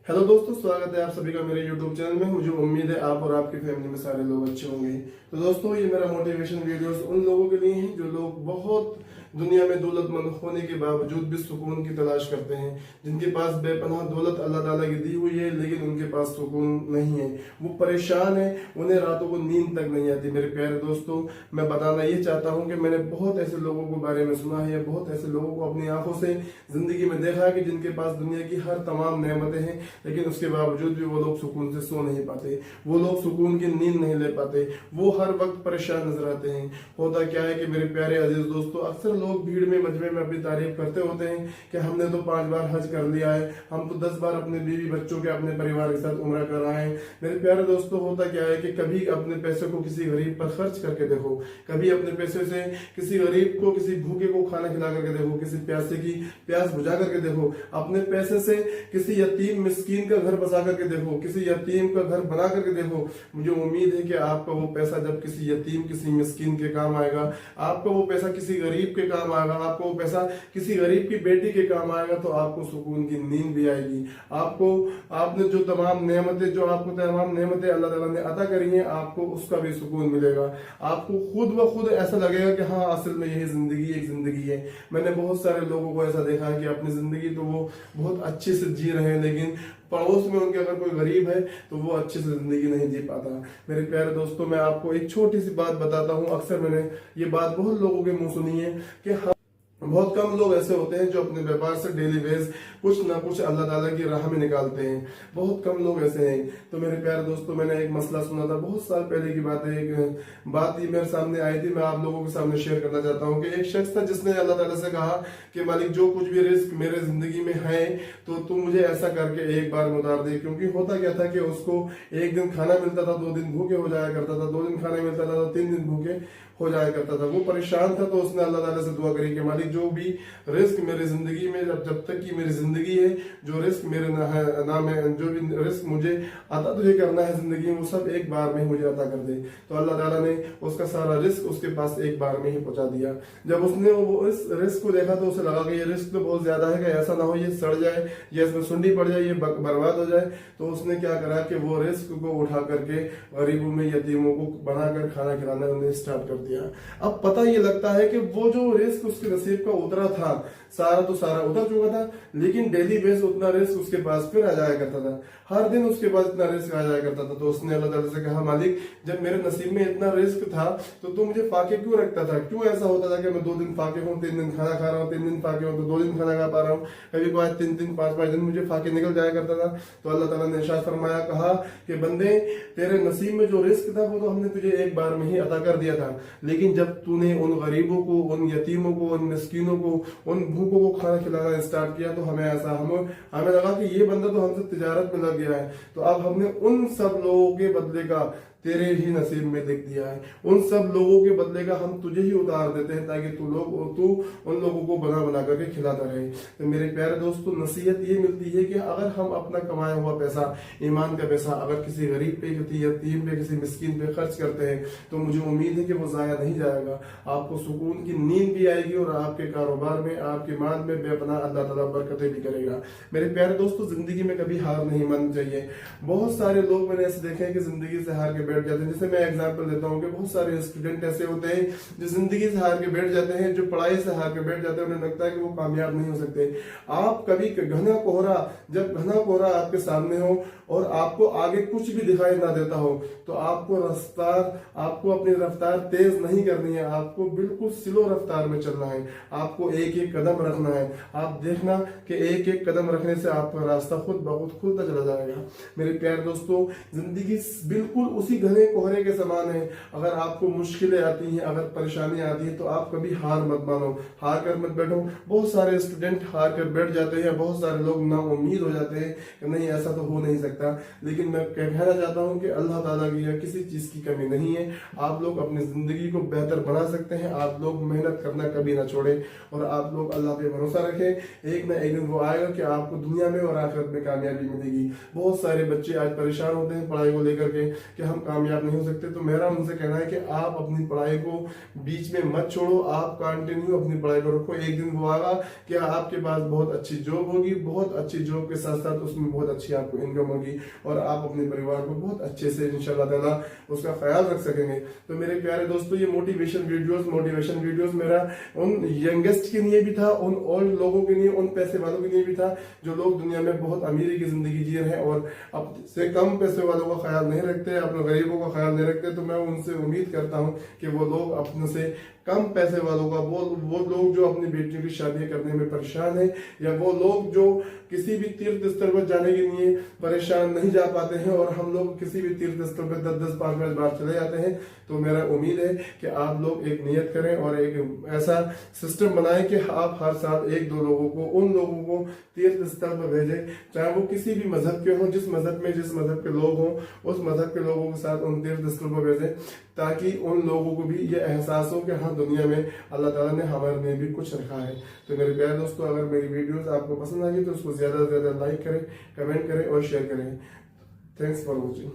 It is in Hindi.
हेलो दोस्तों, स्वागत है आप सभी का मेरे YouTube चैनल में। मुझे उम्मीद है आप और आपकी फैमिली में सारे लोग अच्छे होंगे। तो दोस्तों, ये मेरा मोटिवेशन वीडियोस उन लोगों के लिए हैं जो लोग बहुत दुनिया में दौलतमंद होने के बावजूद भी सुकून की तलाश करते हैं, जिनके पास बेपनाह दौलत अल्लाह ताला की दी हुई है लेकिन उनके पास सुकून नहीं है। वो परेशान है, उन्हें रातों को नींद तक नहीं आती। मेरे प्यारे दोस्तों, मैं बताना ये चाहता हूँ कि मैंने बहुत ऐसे लोगों के बारे में सुना है, बहुत ऐसे लोगों को अपनी आंखों से जिंदगी में देखा है कि जिनके पास दुनिया की हर तमाम नेमतें हैं लेकिन उसके बावजूद भी वो लोग सुकून से सो नहीं पाते, वो लोग सुकून की नींद नहीं ले पाते, वो हर वक्त परेशान नजर आते हैं। होता क्या है कि मेरे प्यारे अजीज दोस्तों, अक्सर लोग भीड़ में मजमे में अपनी तारीफ करते होते हैं कि हमने तो 5 बार हज कर लिया है, हम तो 10 बार अपने बीवी बच्चों के अपने परिवार के साथ उम्रा कर आए हैं। मेरे प्यारे दोस्तों, होता क्या है कि कभी अपने पैसे को किसी गरीब पर खर्च करके देखो, कभी अपने पैसे से किसी गरीब को, किसी भूखे को खाना खिला करके देखो, किसी प्यासे की प्यास बुझा करके देखो, अपने पैसे से किसी यतीम मिस्कीन का घर बसा करके देखो, किसी यतीम का घर बना करके देखो। मुझे उम्मीद है कि आपका वो पैसा जब किसी यतीम, किसी मिस्कीन के काम आएगा, आपका वो पैसा किसी गरीब के काम आएगा, आपको वो पैसा किसी गरीब की बेटी के काम आएगा, तो आपको सुकून की नींद भी आएगी। आपको आपने जो तमाम नेमतें, जो आपको तमाम नेमतें अल्लाह ताला ने अता करी हैं, आपको उसका भी सुकून मिलेगा। आपको खुद ब खुद ऐसा लगेगा कि हाँ, असल में यही जिंदगी एक जिंदगी है। मैंने बहुत सारे लोगों को ऐसा देखा है कि अपनी जिंदगी तो वो बहुत अच्छे से जी रहे हैं लेकिन पड़ोस में उनके अगर कोई गरीब है तो वो अच्छे से जिंदगी नहीं जी पाता। मेरे प्यारे दोस्तों, मैं आपको एक छोटी सी बात बताता हूँ। अक्सर मैंने ये बात बहुत लोगों के मुंह सुनी है कि हाँ, बहुत कम लोग ऐसे होते हैं जो अपने व्यापार से डेली बेस कुछ ना कुछ अल्लाह ताला की राह में निकालते हैं। बहुत कम लोग ऐसे हैं। तो मेरे प्यारे दोस्तों, मैंने एक मसला सुना था, बहुत साल पहले की बात है। एक बात ये मेरे सामने आई थी, मैं आप लोगों के सामने शेयर करना चाहता हूँ कि एक शख्स था जिसने अल्लाह ताला से कहा कि मालिक, जो कुछ भी रिस्क मेरे जिंदगी में है तो तू मुझे ऐसा करके एक बार में उतार दे। क्योंकि होता क्या था कि उसको एक दिन खाना मिलता था, 2 दिन भूखे हो जाया करता था, 2 दिन खाना मिलता था तो 3 दिन भूखे हो जाया करता था। वो परेशान था तो उसने अल्लाह ताला से दुआ करी कि मालिक, जो भी रिस्क मेरी जिंदगी में, जब तक की मेरी जिंदगी है, जो रिस्क मेरे नाम है, जो भी रिस्क मुझे अता तुझे करना है जिंदगी में, वो सब एक बार में ही मुझे अता कर दे। तो अल्लाह ताला ने उसका सारा रिस्क उसके पास एक बार में ही पहुंचा दिया। जब उसने वो इस रिस्क को देखा तो उसे लगा कि ये रिस्क तो बहुत ज्यादा है, कि ऐसा ना हो ये सड़ जाए या इसमें सुंडी पड़ जाए, ये बर्बाद हो जाए। तो उसने क्या करा कि वो रिस्क को उठा करके गरीबों में, यतीमों को बनाकर खाना खिलाना उन्हें स्टार्ट कर दिया। अब पता ये लगता है कि वो जो रिस्क उसके नसीब का उतरा था, सारा तो सारा उतर चुका था, लेकिन डेली बेस उतना रिस्क उसके पास फिर आ जाया करता था। हर दिन उसके पास इतना रिस्क आ जाया करता था। तो उसने अल्लाह ताला से कहा, मालिक, जब मेरे नसीब में इतना रिस्क था तो तू मुझे फाके क्यों रखता था? क्यों ऐसा होता था कि मैं 2 दिन फाके हूँ, 3 दिन खाना खा रहा हूँ, 3 दिन फाके हूँ तो 2 दिन खाना खा पा रहा हूँ, कभी कभार 3 दिन 5 दिन मुझे फाके निकल जाया करता था। तो अल्लाह ताला ने इरशाद फरमाया, कहा कि बंदे, तेरे नसीब में जो रिस्क था वो तो हमने तुझे एक बार में ही अता कर दिया था, लेकिन जब तूने उन गरीबों को, उन यतीमों को, उन मिस्कीनों को, उन भूखों को खाना खिलाना स्टार्ट किया तो हमें लगा कि ये बंदा तो हमसे तिजारत में लग गया है। तो अब हमने उन सब लोगों के बदले का तेरे ही नसीब में लिख दिया है। उन सब लोगों के बदले का हम तुझे ही उतार देते हैं ताकि तू उन लोगों को बना बना करके खिलाता रहे। तो मेरे प्यारे दोस्तों, नसीहत ये मिलती है कि अगर हम अपना कमाया हुआ पैसा, ईमान का पैसा, अगर किसी गरीब पे, किसी यतीम पे, किसी मिस्कीन पे खर्च करते हैं तो मुझे उम्मीद है कि वो जाया नहीं जाएगा। आपको सुकून की नींद भी आएगी और आपके कारोबार में, आपके माल में बेपनाह अल्लाह ताला बरकतें भी करेगा। मेरे प्यारे दोस्तों, जिंदगी में कभी हार नहीं माननी चाहिए। बहुत सारे लोग मैंने ऐसे देखे हैं कि जिंदगी से हार के बैठ जाते हैं। जैसे मैं एग्जांपल देता हूँ कि बहुत सारे स्टूडेंट ऐसे होते हैं जो जिंदगी से हार के बैठ जाते हैं, जो पढ़ाई से हार के बैठ जाते हैं, उन्हें लगता है कि वो कामयाब नहीं हो सकते। आप कभी घना कोहरा, जब घना कोहरा आपके सामने हो और आपको आगे कुछ भी दिखाई ना देता हो तो आपको अपनी रफ्तार तेज नहीं करनी है, आपको बिल्कुल स्लो रफ्तार में चलना है। आपको एक एक कदम रखना है। आप देखना कि एक एक कदम रखने से आपका रास्ता खुद ब खुद खुलता चला जाएगा। मेरे प्यारे दोस्तों, जिंदगी बिल्कुल उसी घने कोहरे के समान है। अगर आपको मुश्किलें आती हैं, अगर परेशानियां आती हैं तो आप कभी हार मत मानो, हार कर मत बैठो। बहुत सारे स्टूडेंट हार कर बैठ जाते हैं, बहुत सारे लोग ना उम्मीद हो जाते हैं कि नहीं, ऐसा तो हो नहीं सकता। लेकिन मैं कहना चाहता हूं कि अल्लाह ताला की यहाँ किसी चीज की कमी नहीं है। आप लोग अपनी जिंदगी को बेहतर बना सकते हैं। आप लोग मेहनत करना कभी ना छोड़े और आप लोग अल्लाह पे भरोसा रखें। एक ना एक दिन वो आएगा कि आपको दुनिया में और आखिरत में कामयाबी मिलेगी। बहुत सारे बच्चे आज परेशान होते हैं पढ़ाई को लेकर के कि हम कामयाब नहीं हो सकते। तो मेरा उनसे कहना है कि आप अपनी पढ़ाई को बीच में मत छोड़ो, आप कंटिन्यू अपनी पढ़ाई को रखो। एक दिन वो आएगा कि आपके पास बहुत अच्छी जॉब होगी, बहुत अच्छी जॉब के साथ साथ उसमें बहुत अच्छी आपको इनकम होगी और आप अपने परिवार को बहुत अच्छे से इंशाल्लाह ताला उसका ख्याल रख सकेंगे। तो मेरे प्यारे दोस्तों, ये मोटिवेशन वीडियोस मेरा उन यंगेस्ट के लिए भी था, उन ओल्ड लोगों के लिए, उन पैसे वालों के लिए भी था जो लोग दुनिया में बहुत अमीरी की जिंदगी जी रहे हैं और अब से कम पैसे वालों का ख्याल नहीं रखते, अपने गरीबों का ख्याल नहीं रखते। तो मैं उनसे उम्मीद करता हूँ कि वो लोग अपने से कम पैसे वालों का, वो लोग जो अपनी बेटियों की शादी करने में परेशान है, या वो लोग जो किसी भी तीर्थ स्थल पर जाने के लिए परेशान नहीं जा पाते हैं और हम लोग किसी भी तीर्थ स्थल पर 10-10 5-5 बार चले जाते हैं, तो मेरा उम्मीद है कि आप लोग एक नियत करें और एक ऐसा सिस्टम बनाएं कि आप हर साल 1-2 लोगों को, उन लोगों को तीर्थ स्थल पर भेजें, चाहे वो किसी भी मजहब के हों, जिस मजहब के लोग हों, उस मजहब के लोगों के साथ उन तीर्थ स्थल पर भेजें, ताकि उन लोगों को भी ये एहसास हो कि हाँ, दुनिया में अल्लाह ताला ने हमारे लिए भी कुछ रखा है। तो मेरे प्यारे दोस्तों, अगर मेरी वीडियोस आपको पसंद आई तो उसको ज्यादा से ज्यादा लाइक करें, कमेंट करें और शेयर करें। Thanks for watching.